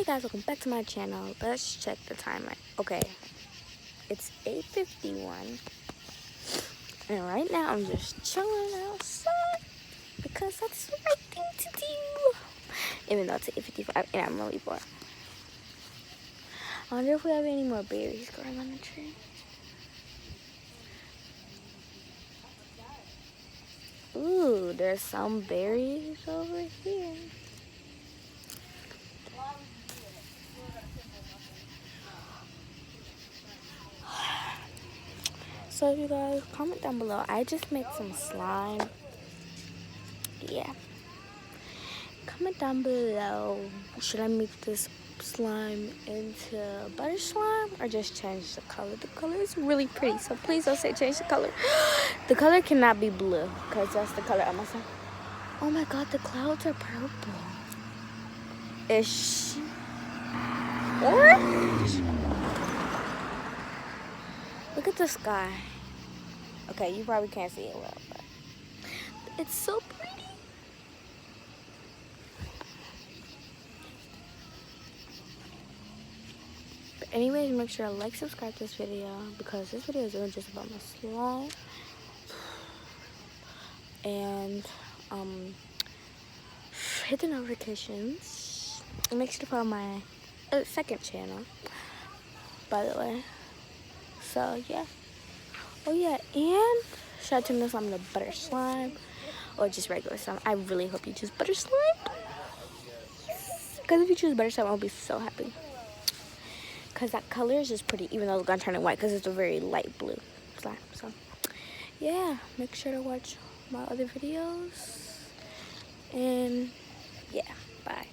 Hey guys, welcome back to my channel. Let's check the timer. Okay, it's 8:51, and right now I'm just chilling outside because that's the right thing to do. Even though it's 8:55 and I'm really bored. I wonder if we have any more berries growing on the tree. Ooh, there's some berries over here. So if you guys comment down below, I just made some slime. Yeah. Comment down below, should I make this slime into butter slime or just change the color? The color is really pretty, so please don't say change the color. The color cannot be blue because that's the color of my slime. Oh my god, the clouds are purple. Ish. Orange? Look at the sky. Okay, you probably can't see it well, but it's so pretty. But anyways, make sure to like, subscribe to this video because this video is really just about my slime. And hit the notifications. And make sure to follow my second channel, by the way. So yeah. Oh yeah, and should I turn this slime into butter slime or just regular slime? I really hope you choose butter slime. Because if you choose butter slime, I'll be so happy. Because that color is just pretty, even though it's gonna turn it white because it's a very light blue slime. So yeah, make sure to watch my other videos. And yeah, bye.